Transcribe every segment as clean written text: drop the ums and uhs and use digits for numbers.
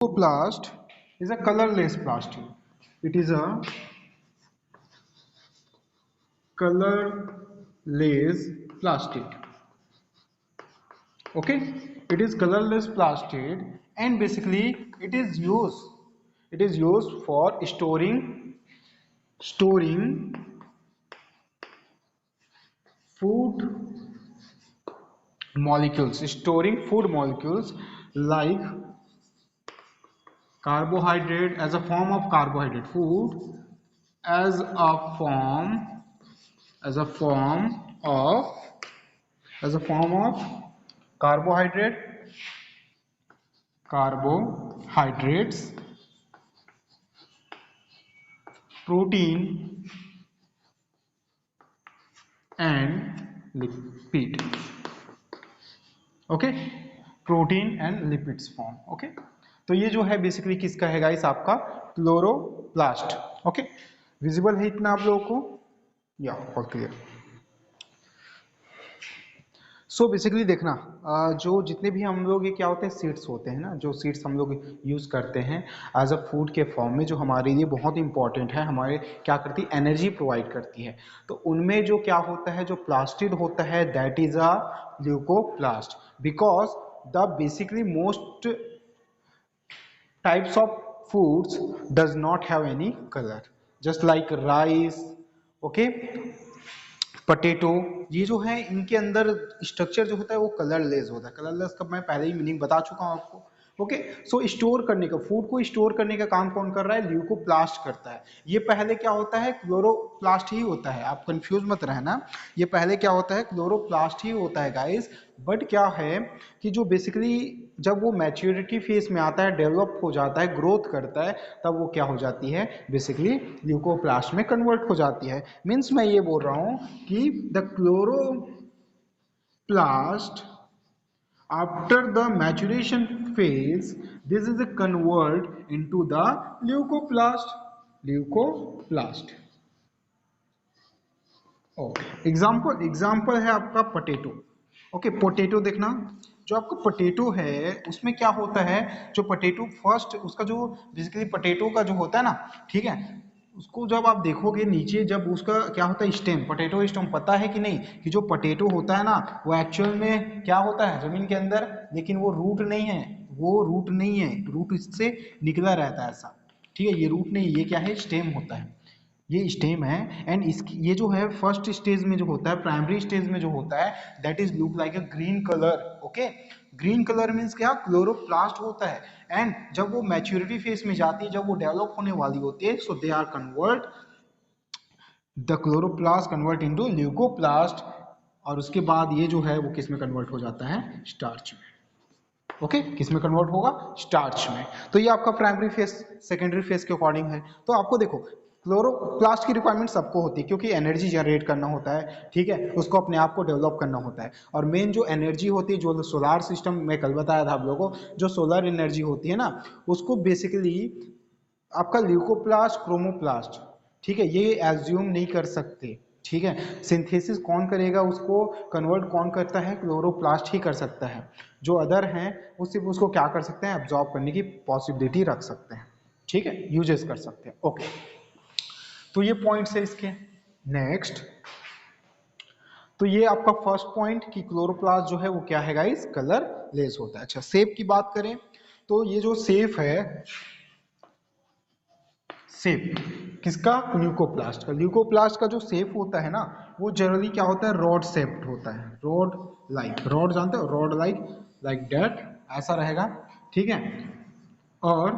leucoplast is a colorless plastic. It is a colorless plastic. Okay, it is colorless plastic, and basically it is used for storing food storing food molecules like carbohydrate, as a form of carbohydrate food, as a form as a form of carbohydrate carbohydrates, protein and lipid. Okay, protein and lipids form. Okay, तो ये जो है basically किसका है guys, आपका chloroplast. Okay, visible है इतना आप लोगों को, या ऑल क्लियर. सो बेसिकली देखना, जो जितने भी हम लोग, ये क्या होते हैं, सीड्स होते हैं ना, जो सीड्स हम लोग यूज़ करते हैं एज अ फूड के फॉर्म में, जो हमारे लिए बहुत इंपॉर्टेंट है, हमारे क्या करती है, एनर्जी प्रोवाइड करती है. तो उनमें जो क्या होता है, जो प्लास्टिड होता है, that is a leucoplast, because the basically most types of foods does not have any color, just like rice, okay, potato. ये जो है इनके अंदर स्ट्रक्चर जो होता है वो कलरलेस होता है. कलरलेस का मैं पहले ही मीनिंग बता चुका हूँ आपको. ओके, सो स्टोर करने का, फूड को स्टोर करने का काम कौन कर रहा है, ल्यूकोप्लास्ट करता है. ये पहले क्या होता है, क्लोरोप्लास्ट ही होता है, आप कंफ्यूज मत रहना. ये पहले क्या होता है, क्लोरोप्लास्ट ही होता है गाइस. बट क्या है कि जो बेसिकली जब वो मैच्योरिटी फेज में आता है, डेवलप हो जाता है, ग्रोथ करता है, तब वो क्या हो जाती है, बेसिकली ल्यूकोप्लास्ट में कन्वर्ट हो जाती है. मीन्स मैं ये बोल रहा हूँ कि the chloroplast after the maturation phase, this is a convert into the leucoplast. Okay, example है आपका पोटैटो. ओके, पोटैटो देखना, जो आपका पोटैटो है उसमें क्या होता है, जो पोटैटो फर्स्ट उसका जो बेसिकली पोटैटो का जो होता है ना, ठीक है, उसको जब आप देखोगे नीचे, जब उसका क्या होता है, स्टेम, पोटैटो स्टेम, पता है कि नहीं कि जो पोटैटो होता है ना, वो एक्चुअल में क्या होता है, जमीन के अंदर, लेकिन वो रूट नहीं है, रूट इससे निकला रहता है ऐसा. ठीक है, ये रूट नहीं, ये क्या है, स्टेम होता है, ये स्टेम है. एंड इसकी ये जो है फर्स्ट स्टेज में जो होता है, प्राइमरी स्टेज में जो होता है, that is look like a green colour. Okay, green colour means क्या, क्लोरोप्लास्ट होता है. एंड जब वो मैच्योरिटी फेज में जाती है, जब वो डेवलप होने वाली होती है, so they are convert, the chloroplast convert into leucoplast. और उसके बाद ये जो है वो किस में कन्वर्ट हो जाता है, स्टार्च में. ओके, किस में कन्वर्ट होगा, स्टार्च में. तो ये आपका प्राइमरी फेज, सेकेंडरी फेज के अकॉर्डिंग है. तो आपको देखो, क्लोरोप्लास्ट की रिक्वायरमेंट सबको होती है, क्योंकि एनर्जी जनरेट करना होता है, ठीक है, उसको अपने आप को डेवलप करना होता है. और मेन जो एनर्जी होती है, जो सोलार सिस्टम में कल बताया था आप लोगों को, जो सोलर एनर्जी होती है ना, उसको बेसिकली आपका ल्यूकोप्लास्ट, क्रोमोप्लास्ट, ठीक है, ये एज्यूम नहीं कर सकते. ठीक है, सिंथेसिस कौन करेगा, उसको कन्वर्ट कौन करता है, क्लोरोप्लास्ट ही कर सकता है. जो अदर हैं वो सिर्फ उसको क्या कर सकते हैं, एब्जॉर्ब करने की पॉसिबिलिटी रख सकते हैं. ठीक है, यूजेस कर सकते हैं. ओके, तो ये पॉइंट्स है इसके. नेक्स्ट, तो ये आपका फर्स्ट पॉइंट कि क्लोरोप्लास्ट जो है वो क्या है गाइस, कलरलेस होता है. अच्छा, सेप की बात करें तो ये जो सेप है, सेप किसका, ल्यूकोप्लास्ट का. ल्यूकोप्लास्ट का जो सेप होता है ना, वो जनरली क्या होता है, रॉड शेप्ड होता है, रॉड जानते हो, रॉड लाइक दैट, ऐसा रहेगा. ठीक है, और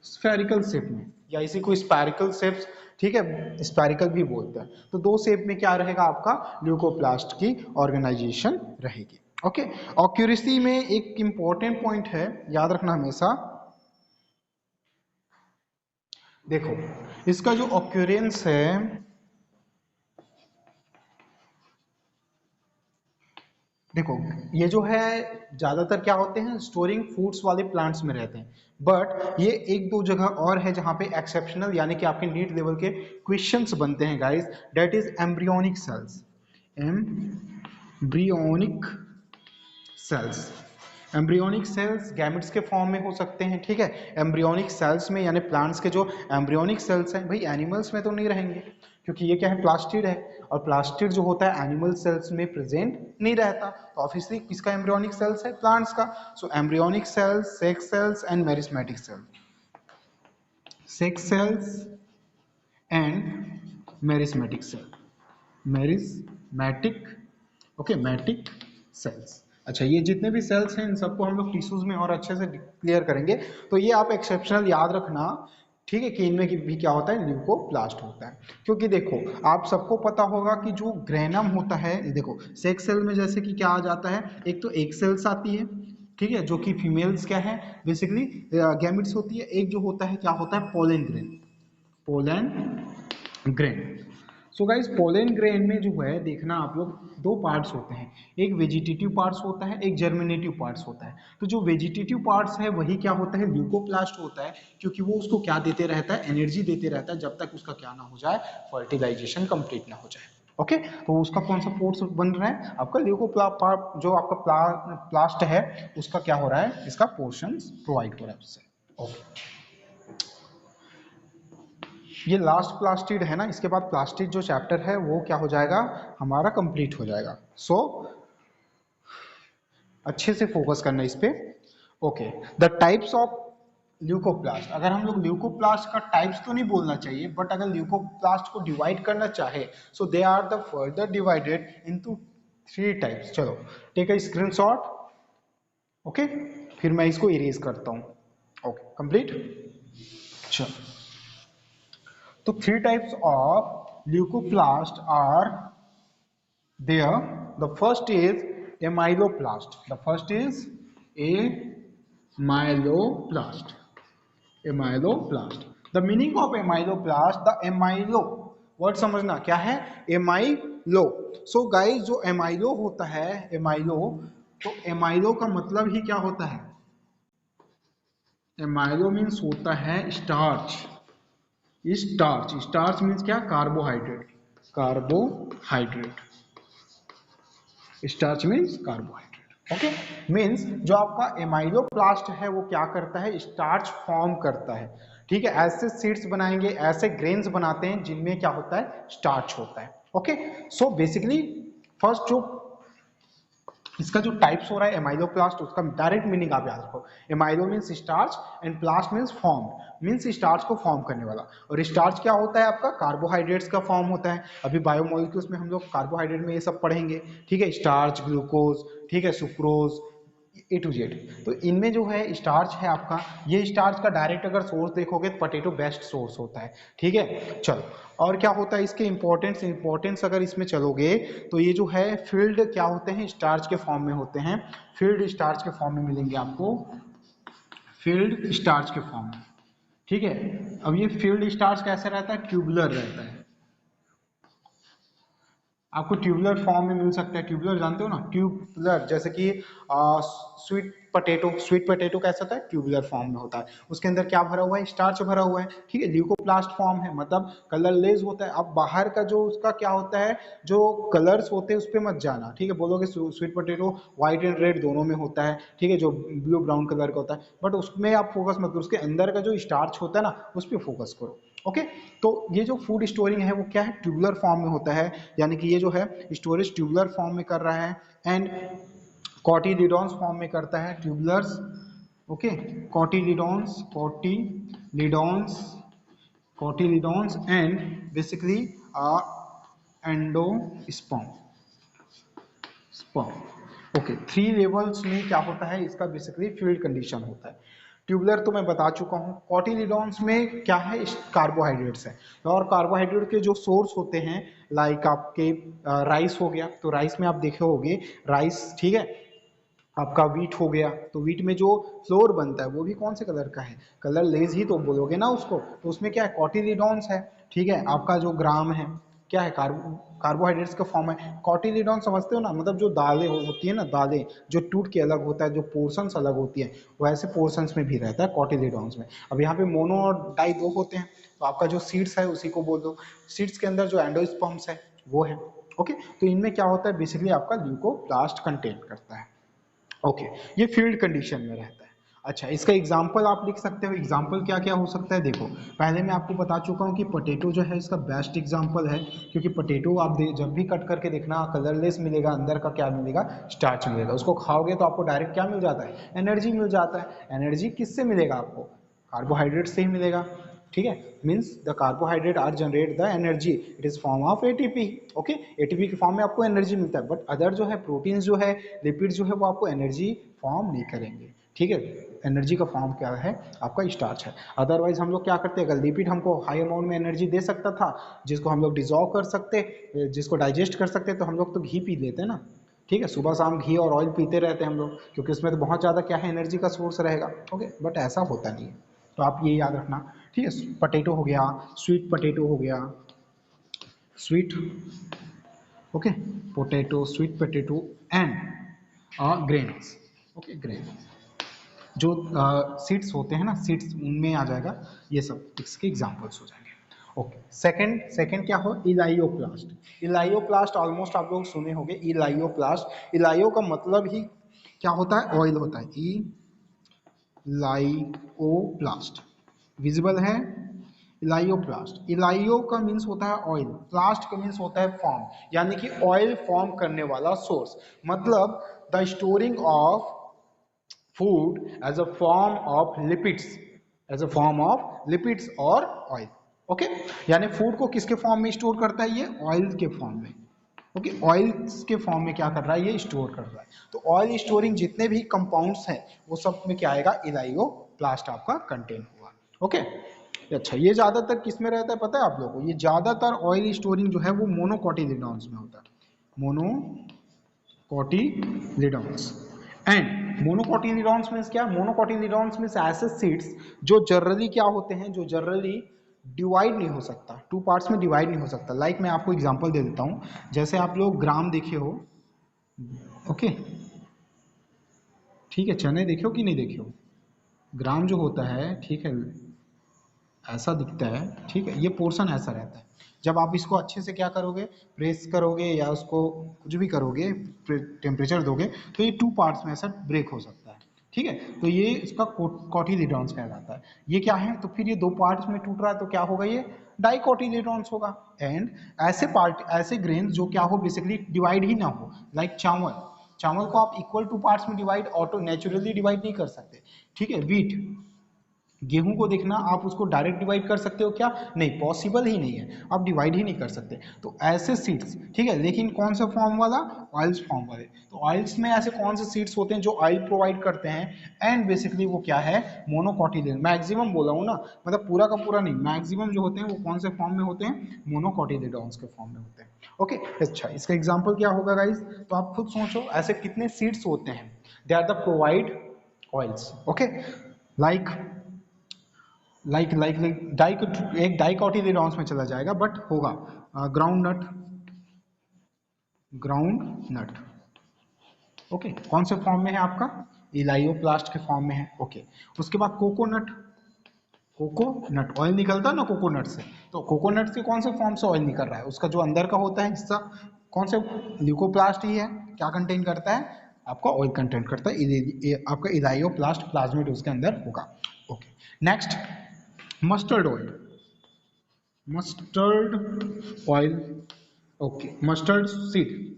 स्फेरिकल शेप में, या इसी को स्पैरिकल शेप्स, ठीक है, स्पैरिकल भी बोलते हैं. तो दो शेप में क्या रहेगा आपका, ल्यूकोप्लास्ट की ऑर्गेनाइजेशन रहेगी. ओके, ऑक्यूरेसी में एक इंपॉर्टेंट पॉइंट है, याद रखना हमेशा. देखो, इसका जो ऑक्यूरेंस है, देखो ये जो है ज्यादातर क्या होते हैं, स्टोरिंग फूड्स वाले प्लांट्स में रहते हैं. बट ये एक दो जगह और है जहां पे एक्सेप्शनल, यानी कि आपके नीट लेवल के क्वेश्चंस बनते हैं guys. That is embryonic cells. Embryonic cells, embryonic cells gametes के फॉर्म में हो सकते हैं, ठीक है। एम्ब्रियोनिक सेल्स में यानी प्लांट्स के जो एम्ब्रियोनिक सेल्स हैं भाई एनिमल्स में तो नहीं रहेंगे, क्योंकि ये क्या है, प्लास्टिड है, और प्लास्टिड जो होता है एनिमल सेल्स में प्रेजेंट नहीं रहता, तो ऑब्वियसली किसका एम्ब्रियोनिक सेल्स है, प्लांट्स का। So embryonic cells, sex cells and meristematic cells, sex cells and meristematic cell, meristematic, okay, matic cells. अच्छा, ये जितने भी सेल्स हैं इन सबको हम लोग टिश्यूज में और अच्छे से क्लियर करेंगे, तो ये आप एक्सेप्शनल याद रखना, ठीक है, कि इनमें भी क्या होता है, ल्यूकोप्लास्ट होता है। क्योंकि देखो आप सबको पता होगा कि जो ग्रेनम होता है, देखो सेक्स सेल में जैसे कि क्या आ जाता है, एक तो एक सेल्स आती है, ठीक है, जो कि फीमेल्स क्या है बेसिकली गैमेट्स होती है, एक जो होता है क्या होता है, pollen grain, pollen grain. So guys pollen grain में जो है देखना आप लोग, दो पार्ट्स होते हैं, एक वेजिटेटिव पार्ट्स होता है, एक जर्मिनेटिव पार्ट्स होता है। तो जो वेजिटेटिव पार्ट्स है वही क्या होता है, ल्यूकोप्लास्ट होता है, क्योंकि वो उसको क्या देते रहता है, एनर्जी देते रहता है, जब तक उसका क्या ना हो जाए, फर्टिलाइजेशन कंप्लीट ना हो जाए। ओके, तो उसका कौन सा फोर्स बन रहा है, आपका जो आपका प्लास्ट है उसका क्या हो रहा है, इसका पोर्शन प्रोवाइड हो रहा है उससे। ओके, ये लास्ट प्लास्टिड है ना, इसके बाद प्लास्टिड जो चैप्टर है वो क्या हो जाएगा, हमारा कंप्लीट हो जाएगा। सो अच्छे से फोकस करना इस पे। Okay, the types of leucoplast, अगर हम लोग ल्यूकोप्लास्ट का टाइप्स तो नहीं बोलना चाहिए, बट अगर ल्यूकोप्लास्ट को डिवाइड करना चाहे, so they are the further divided into 3 types. चलो टेक अ स्क्रीनशॉट, ओके, फिर मैं इसको इरेज करता हूँ। Okay, complete. चलो, तो 3 types of leucoplast are there. The first is amyloplast. The first is amyloplast. Amyloplast. The meaning of amyloplast, the amylo word समझना क्या है, amylo. So guys जो amylo होता है, amylo, तो amylo का मतलब ही क्या होता है, amylo means होता है स्टार्च। स्टार्च, स्टार्च मीन्स क्या, carbohydrate, carbohydrate, starch means carbohydrate. Okay, means जो आपका एमाइलोप्लास्ट है वो क्या करता है, स्टार्च फॉर्म करता है, ठीक है, ऐसे सीड्स बनाएंगे, ऐसे ग्रेन्स बनाते हैं जिनमें क्या होता है, स्टार्च होता है। ओके, सो बेसिकली फर्स्ट जो इसका जो टाइप्स हो रहा है एमाइलोप्लास्ट, उसका डायरेक्ट मीनिंग आप याद रखो, amylo means starch and plast means form, means starch को फॉर्म करने वाला। और स्टार्च क्या होता है आपका, कार्बोहाइड्रेट्स का फॉर्म होता है। अभी बायोमोलिक्यूल्स में हम लोग कार्बोहाइड्रेट में ये सब पढ़ेंगे, ठीक है, स्टार्च, ग्लूकोज, ठीक है, सुक्रोज, ए टू जेड। तो इनमें जो है स्टार्च है आपका, ये स्टार्च का डायरेक्ट अगर सोर्स देखोगे तो पोटैटो बेस्ट सोर्स होता है, ठीक है। चलो, और क्या होता है इसके इंपॉर्टेंस अगर इसमें चलोगे तो ये जो है फील्ड क्या होते हैं, स्टार्च के फॉर्म में होते हैं, फील्ड स्टार्च के फॉर्म में मिलेंगे आपको, फील्ड स्टार्च के फॉर्म में, ठीक है। अब ये फील्ड स्टार्च कैसे रहता है, ट्यूबुलर रहता है, आपको ट्यूबुलर फॉर्म में मिल सकता है। ट्यूबुलर जानते हो ना, ट्यूबुलर, जैसे कि स्वीट पोटैटो कैसा होता है, ट्यूबुलर फॉर्म में होता है, उसके अंदर क्या भरा हुआ है, स्टार्च भरा हुआ है, ठीक है। ल्यूकोप्लास्ट फॉर्म है, मतलब कलरलेस होता है। अब बाहर का जो उसका क्या होता है, जो कलर्स होते हैं उस पर मत जाना, ठीक है, बोलोगे sweet potato white and red दोनों में होता है, ठीक है, जो ब्लू ब्राउन कलर का होता है, बट उसमें आप फोकस मत करो, उसके अंदर का जो स्टार्च होता है ना उस पर फोकस करो। ओके, तो ये जो फूड स्टोरिंग है वो क्या है, ट्यूबुलर फॉर्म में होता है, यानी कि ये जो है स्टोरेज ट्यूबुलर फॉर्म में कर रहा है, एंड कॉटिलिडॉन्स फॉर्म में करता है, tubulars, okay, cotyledons cotyledons and basically endosperm, sperm. Okay, 3 levels में क्या होता है, इसका बेसिकली फील्ड कंडीशन होता है। ट्यूबुलर तो मैं बता चुका हूँ। कॉटिलिडॉन्स में क्या है, कार्बोहाइड्रेट्स है, और कार्बोहाइड्रेट के जो सोर्स होते हैं लाइक आपके राइस हो गया, तो राइस में आप देखे होंगे राइस, ठीक है, आपका वीट हो गया, तो वीट में जो फ्लोर बनता है वो भी कौन से कलर का है, कलर लेस ही तो बोलोगे ना उसको, तो उसमें क्या है, कॉटिलिडॉन्स है, ठीक है। आपका जो ग्राम है क्या है, कार्बोहाइड्रेट्स का फॉर्म है। कॉटिलिडॉन समझते हो ना, मतलब जो दालें होती है ना, दालें जो टूट के अलग होता है, जो पोर्शंस अलग होती है, वैसे पोर्शंस में भी रहता है कॉटिलिडॉन्स में। अब यहाँ पे मोनो और डाई दो होते हैं, तो आपका जो सीड्स है उसी को बोल दो, सीड्स के अंदर जो एंडोस्पर्म्स है वो है। ओके, तो इनमें क्या होता है, बेसिकली आपका ल्यूकोप्लास्ट कंटेन करता है। ओके, ये फील्ड कंडीशन में रहता है। अच्छा, इसका एग्जाम्पल आप लिख सकते हो। एग्जाम्पल क्या क्या हो सकता है, देखो पहले मैं आपको बता चुका हूँ कि पोटैटो जो है इसका बेस्ट एग्जाम्पल है, क्योंकि पोटैटो आप जब भी कट करके देखना कलरलेस मिलेगा, अंदर का क्या मिलेगा, स्टार्च मिलेगा। उसको खाओगे तो आपको डायरेक्ट क्या मिल जाता है, एनर्जी मिल जाता है। एनर्जी किससे मिलेगा आपको, कार्बोहाइड्रेट से ही मिलेगा। ठीक है, means the carbohydrate are generate the energy, it is form of ATP. Okay, ATP के फॉर्म में आपको एनर्जी मिलता है, बट अदर जो है प्रोटीन जो है, लिपिड जो है, वो आपको एनर्जी फॉर्म नहीं करेंगे। ठीक है, एनर्जी का फॉर्म क्या है, आपका स्टार्च है। अदरवाइज हम लोग क्या करते हैं, अगर लिपिड हमको हाई अमाउंट में एनर्जी दे सकता था, जिसको हम लोग डिजॉल्व कर सकते, जिसको डाइजेस्ट कर सकते, तो हम लोग तो घी पी लेते हैं ना। ठीक है, सुबह शाम घी और ऑयल पीते रहते हैं हम लोग, क्योंकि उसमें तो बहुत ज़्यादा क्या है, एनर्जी का सोर्स रहेगा। ओके, बट ऐसा होता नहीं है, तो आप ये याद रखना। ठीक है, पोटैटो हो गया, स्वीट पोटैटो हो गया, sweet, okay, potato, sweet potato and grains. Okay, grain जो सीड्स होते हैं ना, सीड्स उनमें आ जाएगा, ये सब इसके एग्जांपल्स हो जाएंगे। ओके, सेकंड सेकंड क्या हो, इलायोप्लास्ट। इलायोप्लास्ट ऑलमोस्ट आप लोग सुने होंगे, इलायोप्लास्ट। इलायो का मतलब ही क्या होता है, ऑयल होता है। इलायोप्लास्ट विजिबल है, इलायोप्लास्ट। इलायो का मीन्स होता है ऑयल, प्लास्ट का मीन्स होता है फॉर्म, यानी कि ऑयल फॉर्म करने वाला सोर्स। मतलब the storing of food as a form of lipids, as a form of lipids और ऑयल। ओके, यानी फूड को किसके फॉर्म में स्टोर करता है, ये ऑयल के फॉर्म में। ओके, ऑयल्स के फॉर्म में क्या कर रहा है, ये स्टोर कर रहा है। तो ऑयल स्टोरिंग जितने भी कंपाउंड्स हैं वो सब में क्या आएगा, इलायोप्लास्ट आपका कंटेन होगा। ओके, अच्छा, ये ज्यादातर किस में रहता है पता है आप लोगों को, ये ज्यादातर ऑयल स्टोरिंग जो है वो मोनोकोटिलिडॉन्स में होता है, मोनोकोटिलिडॉन्स। एंड मोनोकोटिलिडॉन्स मीन्स क्या, मोनोकोटिलिडॉन्स मीन्स ऐसे सीड्स जो जनरली क्या होते हैं, जो जनरली डिवाइड नहीं हो सकता, टू पार्ट्स में डिवाइड नहीं हो सकता। लाइक मैं आपको एग्जांपल दे देता हूँ, जैसे आप लोग ग्राम देखे हो। ओके, ठीक है, चने देखे हो कि नहीं देखे हो, ग्राम जो होता है, ठीक है, ऐसा दिखता है। ठीक है, ये पोर्शन ऐसा रहता है। जब आप इसको अच्छे से क्या करोगे, प्रेस करोगे या उसको कुछ भी करोगे, टेम्परेचर दोगे, तो ये टू पार्ट्स में ऐसा ब्रेक हो सकता है। ठीक है, तो ये इसका कॉटिलिडॉन्स कहलाता है। ये क्या है, तो फिर ये दो पार्ट्स में टूट रहा है, तो क्या होगा, ये डाइकोटिलिडॉन्स होगा। एंड ऐसे पार्ट, ऐसे ग्रेन जो क्या हो, बेसिकली डिवाइड ही ना हो, लाइक चावल। चावल को आप इक्वल टू पार्ट्स में डिवाइड ऑटो नेचुरली डिवाइड नहीं कर सकते। ठीक है, वीट, गेहूं को देखना, आप उसको डायरेक्ट डिवाइड कर सकते हो क्या, नहीं, पॉसिबल ही नहीं है, आप डिवाइड ही नहीं कर सकते। तो ऐसे सीड्स, ठीक है, लेकिन कौन सा फॉर्म वाला, ऑयल्स फॉर्म वाले। तो ऑयल्स में ऐसे कौन से सीड्स होते हैं जो ऑयल प्रोवाइड करते हैं, एंड बेसिकली वो क्या है, मोनोकोटिलिडन। मैक्सिमम बोला हूँ ना, मतलब पूरा का पूरा नहीं, मैक्सिमम जो होते हैं वो कौन से फॉर्म में होते हैं, मोनोकोटिलिडॉन्स के फॉर्म में होते हैं। ओके, अच्छा, इसका एग्जाम्पल क्या होगा गाइज, तो आप खुद सोचो, ऐसे कितने सीड्स होते हैं, they are the provide oils. Okay, like एक डाइकोटिलिडॉन्स में चला जाएगा, बट होगा groundnut, groundnut. Okay, कौन से फॉर्म में है आपका, इलायोप्लास्ट के फॉर्म में है। ओके, उसके बाद कोकोनट, कोकोनट ऑयल निकलता ना कोकोनट से, तो कोकोनट से कौन से फॉर्म से ऑयल निकल रहा है, उसका जो अंदर का होता है हिस्सा, कौन से, ल्यूकोप्लास्ट ही है, क्या कंटेन करता है, आपका ऑयल कंटेन करता है, आपका इलायोप्लास्ट प्लाज्मिड उसके अंदर होगा। Okay, next, mustard oil, mustard oil. Okay, mustard seed,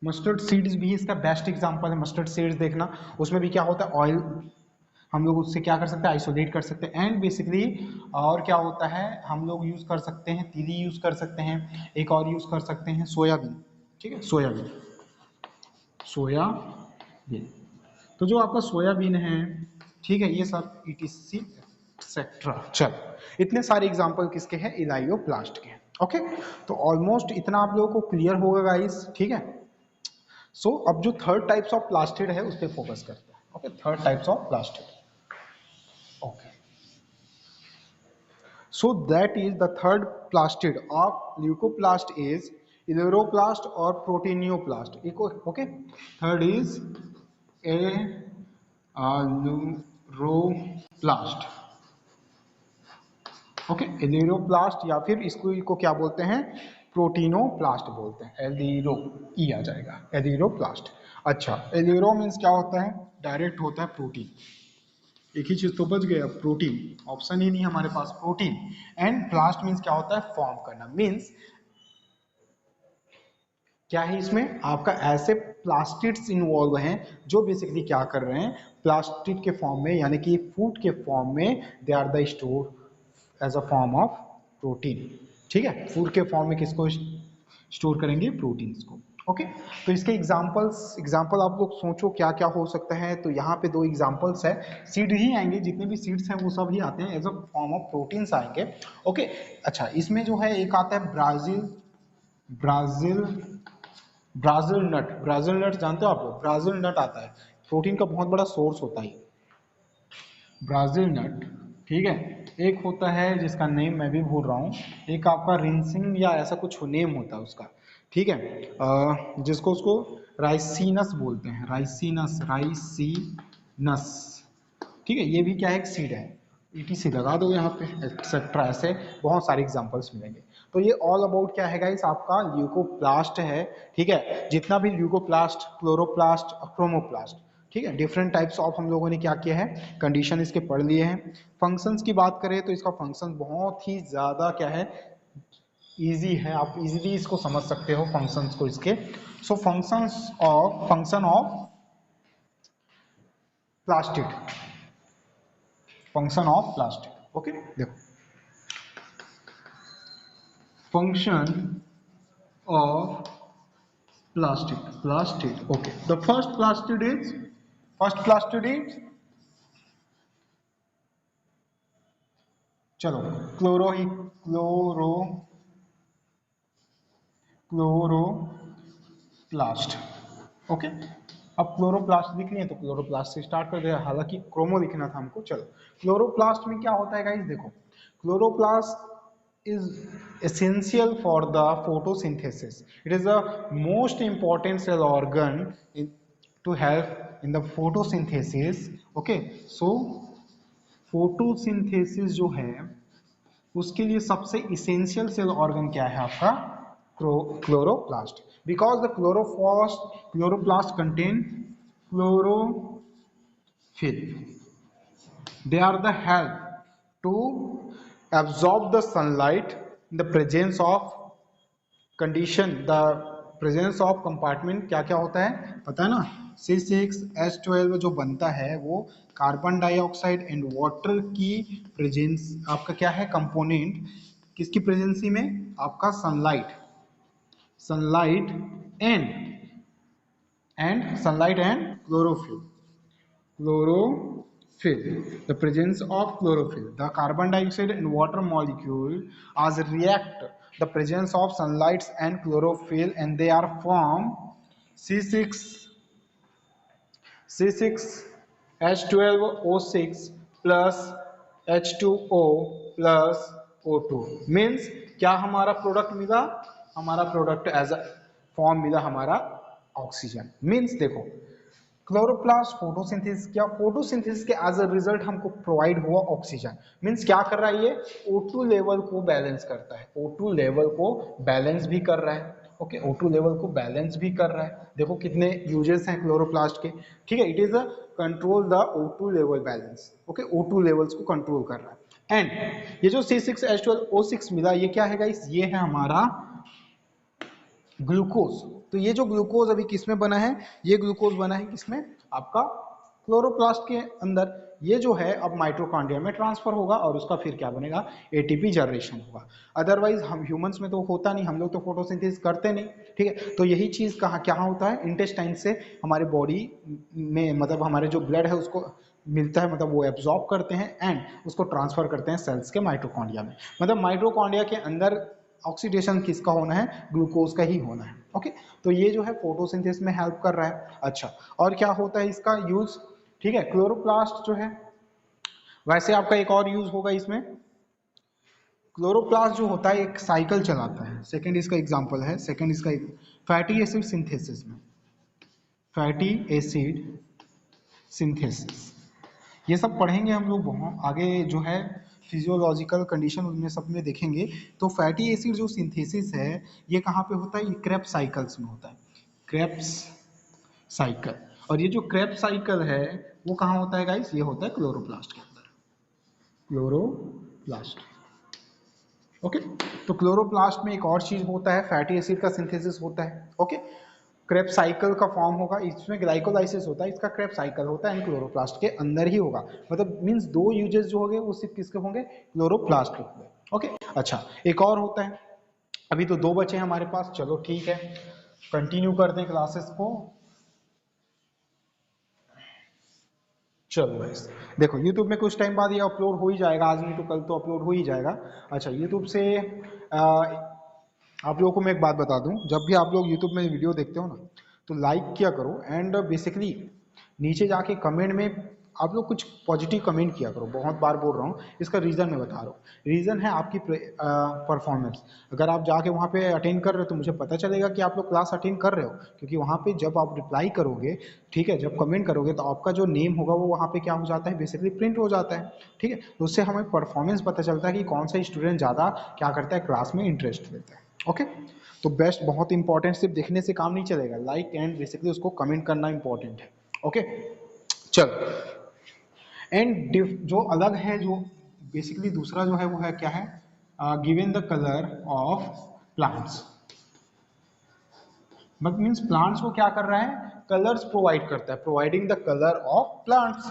mustard seeds भी इसका बेस्ट एग्जांपल है। मस्टर्ड सीड्स देखना, उसमें भी क्या होता है, ऑयल, हम लोग उससे क्या कर सकते हैं, आइसोलेट कर सकते हैं। एंड बेसिकली और क्या होता है, हम लोग यूज कर सकते हैं, तिली यूज कर सकते हैं, एक और यूज कर सकते हैं, सोयाबीन। ठीक है, सोयाबीन, सोयाबीन। तो जो आपका सोयाबीन है, ठीक है, ये सब ETC एक्सेट्रा। चल, इतने सारे एग्जांपल किसके हैं, इलायोप्लास्ट के हैं। ओके, तो ऑलमोस्ट इतना आप लोगों को क्लियर होगा गाइस। ठीक है, सो अब जो थर्ड टाइप्स ऑफ प्लास्टिड है उस पर फोकस करते हैं। Okay, third types of plastid. Okay, so that is the third plastid of leucoplast is eleuroplast or proteinuplast. Okay, third is eleuroplast. Okay, aleuroplast या फिर इसको क्या बोलते हैं, प्रोटीनोप्लास्ट बोलते हैं, एलिरो ई आ जाएगा, एलिरोप्लास्ट। अच्छा, एल्यूरो मीन्स क्या होता है, डायरेक्ट होता है प्रोटीन। एक ही चीज तो बच गया, प्रोटीन, ऑप्शन ही नहीं हमारे पास, प्रोटीन। एंड प्लास्ट मीन्स क्या होता है, फॉर्म करना। मीन्स क्या है इसमें, आपका ऐसे प्लास्टिड्स इन्वॉल्व हैं जो बेसिकली क्या कर रहे हैं, प्लास्टिड के फॉर्म में यानी कि फूड के फॉर्म में they are the store as a form of protein. ठीक है, फूड के फॉर्म में किसको स्टोर करेंगे, प्रोटीन्स को। ओके, तो इसके एग्जांपल आप लोग सोचो क्या क्या हो सकता है। तो यहाँ पे दो एग्जांपल्स है, सीड ही आएंगे, जितने भी सीड्स हैं वो सब ही आते हैं as a form of proteins आएंगे। ओके, अच्छा, इसमें जो है एक आता है Brazil Brazil Brazil nut. Brazil nut जानते हो आप लोग, ब्राजील नट आता है, प्रोटीन का बहुत बड़ा सोर्स होता है ब्राजील नट। ठीक है, एक होता है जिसका नेम मैं भी भूल रहा हूँ, एक आपका रिंसिंग या ऐसा कुछ नेम होता है उसका। ठीक है, जिसको उसको राइसिनस बोलते हैं, राइसिनस। ठीक है, ये भी क्या है, एक सीड है। ETC लगा दो यहाँ पे, एक्सेट्रा, ऐसे बहुत सारे एग्जांपल्स मिलेंगे। तो ये ऑल अबाउट क्या है गाइस, आपका ल्यूकोप्लास्ट है। ठीक है, जितना भी ल्यूकोप्लास्ट, क्लोरोप्लास्ट और क्रोमोप्लास्ट, ठीक है, डिफरेंट टाइप्स ऑफ हम लोगों ने क्या किया है, कंडीशन इसके पढ़ लिए हैं। फंक्शंस की बात करें तो इसका फंक्शन बहुत ही ज्यादा क्या है, इजी है, आप इजीली इसको समझ सकते हो फंक्शंस को इसके। So function of plastid, function of plastid. Okay, देखो, function of plastid, okay, the first plastid is चलो, क्लोरो ही क्लोरोप्लास्ट। ओके, अब क्लोरोप्लास्ट लिख लिए तो क्लोरोप्लास्ट से स्टार्ट कर दे, हालांकि क्रोमो लिखना था हमको। चलो, क्लोरोप्लास्ट में क्या होता है गाइस, देखो, chloroplast is essential for the photosynthesis. It is the most important cell organ to help in the photosynthesis. Okay, so photosynthesis जो है उसके लिए सबसे essential cell organ क्या है आपका, chloroplast, because the chloroplast contain chlorophyll. They are the help to absorb the sunlight in the presence of condition, the presence of compartment। क्या क्या होता है पता है ना, C6H12 जो बनता है वो कार्बन डाइऑक्साइड एंड वाटर की प्रेजेंस, आपका क्या है कंपोनेंट, किसकी प्रेजेंसी में, आपका sunlight and chlorophyll, the presence of chlorophyll, the carbon dioxide and water molecule as react the presence of sunlight and chlorophyll, and they are form C6 H12O6 plus H2O plus O2 means क्या हमारा product मिला, हमारा product as a form मिला हमारा oxygen. Means देखो, chloroplast photosynthesis, क्या photosynthesis के as a result हमको प्रोवाइड हुआ ऑक्सीजन। मींस क्या कर रहा है ये, O2 लेवल को बैलेंस करता है, O2 लेवल को बैलेंस भी कर रहा है। ओके, O2 लेवल को बैलेंस भी कर रहा है। देखो कितने यूजेस हैं क्लोरोप्लास्ट के। ठीक है, it is a control the O2 level balance. Okay, O2 levels को कंट्रोल कर रहा है। एंड ये जो C6H12O6 मिला, ये क्या है गाइस, ये है हमारा ग्लूकोज। तो ये जो ग्लूकोज अभी किसमें बना है, ये ग्लूकोज बना है किसमें, आपका क्लोरोप्लास्ट के अंदर। ये जो है अब माइटोकॉन्ड्रिया में ट्रांसफर होगा और उसका फिर क्या बनेगा, एटीपी जनरेशन होगा। अदरवाइज हम ह्यूमंस में तो होता नहीं, हम लोग तो फोटोसिंथेसिस करते नहीं। ठीक है, तो यही चीज कहाँ क्या होता है, इंटेस्टाइन से हमारे बॉडी में, मतलब हमारे जो ब्लड है उसको मिलता है, मतलब वो एब्जॉर्ब करते हैं एंड उसको ट्रांसफर करते हैं सेल्स के माइटोकॉन्ड्रिया में। मतलब माइटोकॉन्ड्रिया के अंदर ऑक्सीडेशन किसका होना है, ग्लूकोज का ही होना है। ओके, तो ये जो है फोटोसिंथेसिस में हेल्प कर रहा है। अच्छा, और क्या होता है इसका यूज, ठीक है, क्लोरोप्लास्ट जो है, वैसे आपका एक और यूज होगा इसमें, क्लोरोप्लास्ट जो होता है एक साइकिल चलाता है। सेकंड इसका एग्जांपल है, सेकंड इसका फैटी एसिड सिंथेसिस में, फैटी एसिड सिंथेसिस, ये सब पढ़ेंगे हम लोग बहुत आगे, जो है फिजियोलॉजिकल कंडीशन उनमें सब में देखेंगे। तो फैटी एसिड जो सिंथेसिस है ये कहाँ पे होता है, ये क्रेब्स साइकिल्स में होता है। Krebs cycle. और ये जो क्रेब्स साइकिल है वो कहाँ होता है गाइस? ये होता है क्लोरोप्लास्ट के अंदर, क्लोरोप्लास्ट। ओके, तो क्लोरोप्लास्ट में एक और चीज होता है, फैटी एसिड का सिंथेसिस होता है। ओके, क्रेब्स साइकिल का फॉर्म होगा, इसमें ग्लाइकोलाइसिस होता है, इसका क्रेब्स साइकिल होता है, क्लोरोप्लास्ट के अंदर ही होगा। मतलब मींस दो यूजेस जो होंगे वो सिर्फ किसके होंगे? क्लोरोप्लास्ट के होंगे। ओके, अच्छा एक और होता है, अभी तो दो बचे हैं हमारे पास, चलो ठीक है कंटिन्यू करते हैं क्लासेस को। चलो गाइस देखो, YouTube में कुछ टाइम बाद ये अपलोड हो ही जाएगा, आज नहीं तो कल तो अपलोड हो ही जाएगा। अच्छा, YouTube से आप लोगों को मैं एक बात बता दूं, जब भी आप लोग YouTube में वीडियो देखते हो ना, तो लाइक किया करो एंड बेसिकली नीचे जाके कमेंट में आप लोग कुछ पॉजिटिव कमेंट किया करो। बहुत बार बोल रहा हूँ, इसका रीज़न मैं बता रहा हूँ। रीज़न है आपकी परफॉर्मेंस। अगर आप जाके वहाँ पे अटेंड कर रहे हो तो मुझे पता चलेगा कि आप लोग क्लास अटेंड कर रहे हो, क्योंकि वहाँ पे जब आप रिप्लाई करोगे, ठीक है, जब कमेंट करोगे तो आपका जो नेम होगा वो वहाँ पे क्या हो जाता है? बेसिकली प्रिंट हो जाता है। ठीक है, तो उससे हमें परफॉर्मेंस पता चलता है कि कौन सा स्टूडेंट ज़्यादा क्या करता है, क्लास में इंटरेस्ट लेता है। ओके, तो बेस्ट बहुत इंपॉर्टेंट, सिर्फ देखने से काम नहीं चलेगा, लाइक एंड बेसिकली उसको कमेंट करना इंपॉर्टेंट है। ओके, चलो एंड जो अलग है, जो बेसिकली दूसरा जो है वो है क्या है? Given the colour of plants. But means plants को क्या कर रहा है? कलर्स प्रोवाइड करता है, providing the colour of plants.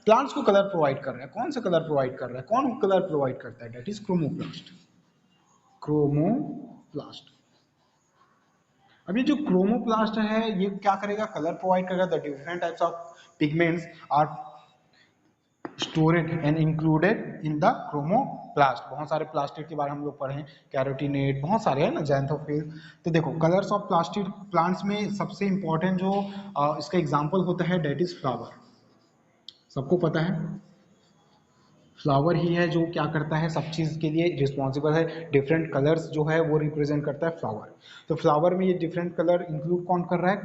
Plants को कलर प्रोवाइड कर रहा है, कौन सा कलर प्रोवाइड कर रहा है? कौन कलर प्रोवाइड करता है? That is chromoplast. क्रोमोप्लास्ट। अब ये जो क्रोमोप्लास्ट है ये क्या करेगा? कलर प्रोवाइड करेगा। The different types of pigments are stored and included in the chromoplast. बहुत सारे प्लास्टिड के बारे में हम लोग पढ़े हैं, कैरोटीनेट, बहुत सारे हैं ना, जैंथोफिल। तो देखो कलर्स ऑफ प्लास्टिड प्लांट्स में सबसे इंपॉर्टेंट जो इसका एग्जांपल होता है डेट इज फ्लावर। सबको पता है फ्लावर ही है जो क्या करता है, सब चीज़ के लिए रिस्पॉन्सिबल है। डिफरेंट कलर्स जो है वो रिप्रेजेंट करता है फ्लावर। तो फ्लावर में ये डिफरेंट कलर इंक्लूड कौन कर रहा है?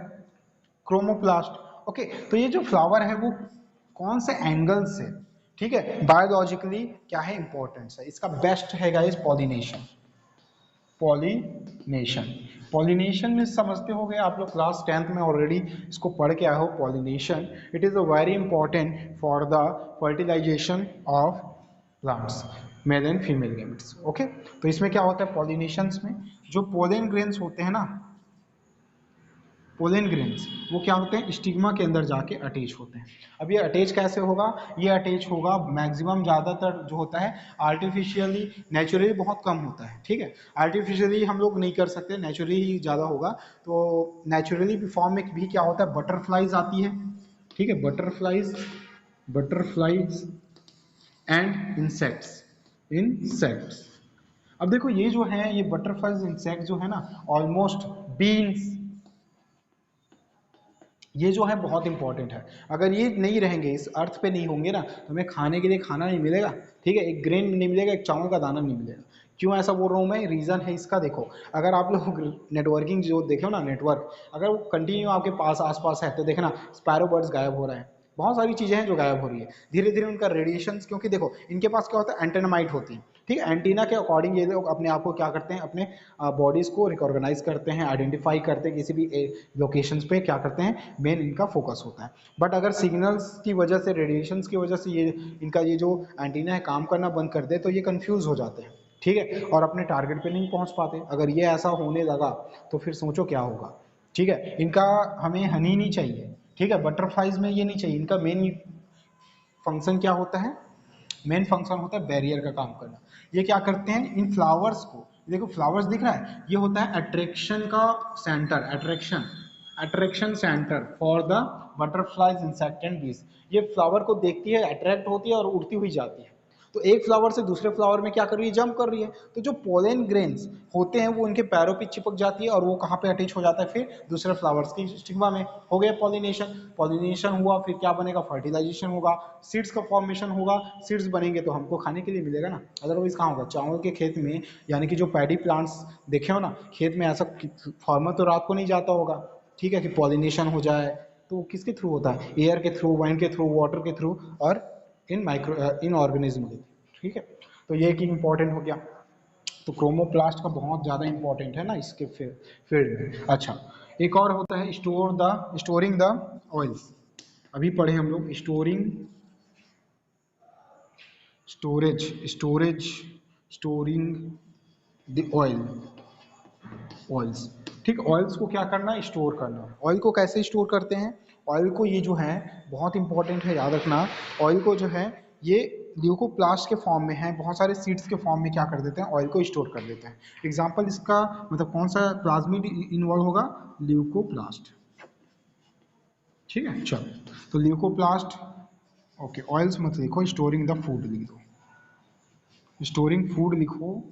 क्रोमोप्लास्ट। ओके, तो ये जो फ्लावर है वो कौन से एंगल से, ठीक है, बायोलॉजिकली क्या है इंपॉर्टेंस है इसका? बेस्ट है गाइस पॉलिनेशन। पॉलिनेशन, पॉलिनेशन में समझते हो गए आप लोग, क्लास 10th में ऑलरेडी इसको पढ़ के आए हो। Pollination it is a very important for the fertilization of plants, male and female gametes. Okay, तो इसमें क्या होता है पॉलिनेशंस में? जो पोलन ग्रेन्स होते हैं ना, पोलन ग्रेन्स वो क्या होते हैं? स्टिग्मा के अंदर जाके अटैच होते हैं। अब ये अटैच कैसे होगा? ये अटैच होगा मैक्सिमम, ज़्यादातर जो होता है आर्टिफिशियली, नेचुरली बहुत कम होता है। ठीक है, आर्टिफिशियली हम लोग नहीं कर सकते, नेचुरली ही ज़्यादा होगा। तो नेचुरली फॉर्म में भी क्या होता है? बटरफ्लाइज आती है, ठीक है, butterflies, butterflies and insects, insects. अब देखो ये जो है, ये बटरफ्लाइज इंसेक्ट जो है ना, ऑलमोस्ट बीन्स, ये जो है बहुत इंपॉर्टेंट है। अगर ये नहीं रहेंगे, इस अर्थ पे नहीं होंगे ना, तो हमें खाने के लिए खाना नहीं मिलेगा। ठीक है, एक ग्रेन नहीं मिलेगा, एक चावल का दाना नहीं मिलेगा। क्यों ऐसा बोल रहा हूँ मैं? रीज़न है इसका। देखो अगर आप लोग नेटवर्किंग जो देखे हो ना, नेटवर्क अगर वो कंटिन्यू आपके पास आसपास है तो देखना स्पैरो बर्ड्स गायब हो रहे हैं, बहुत सारी चीज़ें हैं जो गायब हो रही है धीरे धीरे, उनका रेडिएशन, क्योंकि देखो इनके पास क्या होता है? एंटेनामाइट होती है। ठीक है, एंटीना के अकॉर्डिंग ये लोग अपने आप को क्या करते हैं? अपने बॉडीज़ को रिकॉर्गनाइज करते हैं, आइडेंटिफाई करते हैं, किसी भी लोकेशंस पे क्या करते हैं? मेन इनका फोकस होता है। बट अगर सिग्नल्स की वजह से, रेडिएशंस की वजह से ये इनका ये जो एंटीना है काम करना बंद कर दे तो ये कंफ्यूज हो जाते हैं। ठीक है, और अपने टारगेट पे नहीं पहुंच पाते। अगर ये ऐसा होने लगा तो फिर सोचो क्या होगा। ठीक है, इनका हमें हनी नहीं चाहिए। ठीक है, बटरफ्लाइज में ये नहीं चाहिए। इनका मेन फंक्शन क्या होता है? मेन फंक्शन होता है बैरियर का काम करना। ये क्या करते हैं? इन फ्लावर्स को, देखो फ्लावर्स दिख रहा है, ये होता है अट्रैक्शन का centre, attraction, attraction centre for the butterflies, insect and बीज। ये फ्लावर को देखती है, अट्रैक्ट होती है और उड़ती हुई जाती है। तो एक फ्लावर से दूसरे फ्लावर में क्या कर रही है? जंप कर रही है। तो जो पोलन ग्रेन्स होते हैं वो इनके पैरों पे चिपक जाती है और वो कहाँ पे अटैच हो जाता है? फिर दूसरे फ्लावर्स की स्टिग्मा में। हो गया पॉलिनेशन। पॉलिनेशन हुआ, फिर क्या बनेगा? फर्टिलाइजेशन होगा, सीड्स का फॉर्मेशन होगा। सीड्स बनेंगे तो हमको खाने के लिए मिलेगा ना, अदरवाइज कहाँ होगा? चावल के खेत में, यानी कि जो पैडी प्लांट्स देखे हो ना खेत में, ऐसा फार्मर तो रात को नहीं जाता होगा, ठीक है, कि पॉलिनेशन हो जाए। तो किसके थ्रू होता है? एयर के थ्रू, वाइंड के थ्रू, वाटर के थ्रू, और इन माइक्रो इन ऑर्गेनिज्म के। ठीक है, तो ये एक इंपॉर्टेंट हो गया। तो क्रोमोप्लास्ट का बहुत ज़्यादा इंपॉर्टेंट है ना इसके फील्ड में। अच्छा, एक और होता है स्टोरिंग द ऑयल्स। अभी पढ़े हम लोग स्टोरिंग द ऑयल्स। ठीक, ऑयल्स को क्या करना, स्टोर करना। ऑयल को कैसे स्टोर करते हैं? ऑयल को, ये जो है बहुत इंपॉर्टेंट है, याद रखना। ऑयल को जो है ये ल्यूकोप्लास्ट के फॉर्म में है, बहुत सारे सीड्स के फॉर्म में क्या कर देते हैं, ऑयल को स्टोर कर देते हैं। एग्जाम्पल इसका मतलब कौन सा प्लाज्मिड इन्वॉल्व होगा? ल्यूकोप्लास्ट। ठीक है, चलो तो ल्यूकोप्लास्ट। ओके, ऑयल्स मत लिखो, स्टोरिंग द फूड लिख दो, स्टोरिंग फूड लिखो।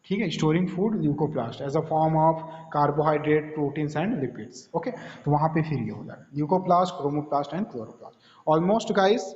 ठीक है, storing food leucoplast as a form of carbohydrate, proteins and lipids. Okay, तो वहां पे फिर ये हो जाएगा leucoplast, chromoplast and chloroplast. Almost guys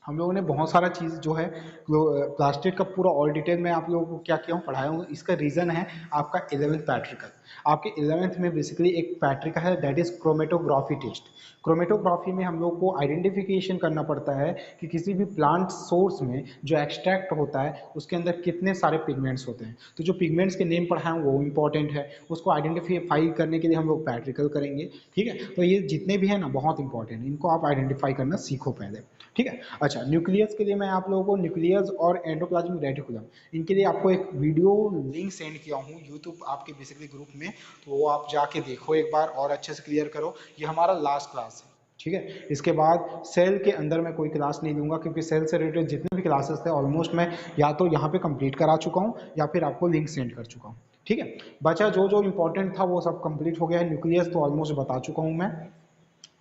हम लोगों ने बहुत सारा चीज़ जो है प्लास्टिक का पूरा ऑल डिटेल में आप लोगों को क्या किया हूँ, पढ़ाया हूँ। इसका रीज़न है आपका 11th पैट्रिकल। आपके 11th में बेसिकली एक पैट्रिका है, that is chromatography test. Chromatography में हम लोग को आइडेंटिफिकेशन करना पड़ता है कि किसी भी प्लांट सोर्स में जो एक्सट्रैक्ट होता है उसके अंदर कितने सारे पिगमेंट्स होते हैं। तो जो पिगमेंट्स के नेम पढ़ाए हैं वो इंपॉर्टेंट है, उसको आइडेंटिफाई करने के लिए हम लोग पैट्रिकल करेंगे। ठीक है, तो ये जितने भी है ना बहुत इंपॉर्टेंट, इनको आप आइडेंटिफाई करना सीखो पहले। ठीक है, अच्छा न्यूक्लियस के लिए मैं आप लोगों को न्यूक्लियस और एंडोप्लाज्मिक रेटिकुलम, इनके लिए आपको एक वीडियो लिंक सेंड किया हूँ यूट्यूब आपके बेसिकली ग्रुप में, तो वो आप जाके देखो एक बार और अच्छे से क्लियर करो। ये हमारा लास्ट क्लास है। ठीक है, इसके बाद सेल के अंदर मैं कोई क्लास नहीं दूंगा, क्योंकि सेल से रिलेटेड जितने भी क्लासेस थे ऑलमोस्ट मैं या तो यहाँ पे कंप्लीट करा चुका हूँ या फिर आपको लिंक सेंड कर चुका हूँ। ठीक है, बचा जो जो इंपॉर्टेंट था वो सब कंप्लीट हो गया है। न्यूक्लियस तो ऑलमोस्ट बता चुका हूँ मैं।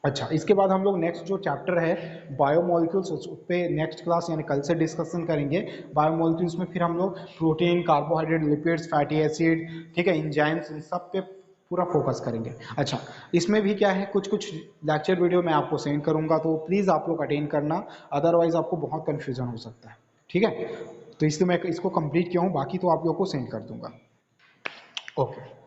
अच्छा, इसके बाद हम लोग नेक्स्ट जो चैप्टर है बायोमोलिक्यूल्स, उस पर नेक्स्ट क्लास यानी कल से डिस्कशन करेंगे। बायोमोलिक्यूल्स में फिर हम लोग protein, carbohydrate, lipids, fatty acid, ठीक है, इंजाइम्स, इन सब पे पूरा फोकस करेंगे। अच्छा, इसमें भी क्या है, कुछ कुछ लेक्चर वीडियो मैं आपको सेंड करूंगा, तो प्लीज़ आप लोग अटेंड करना, अदरवाइज आपको बहुत कन्फ्यूजन हो सकता है। ठीक है, तो इसलिए मैं इसको कंप्लीट किया हूँ, बाकी तो आप लोग को सेंड कर दूंगा। ओके।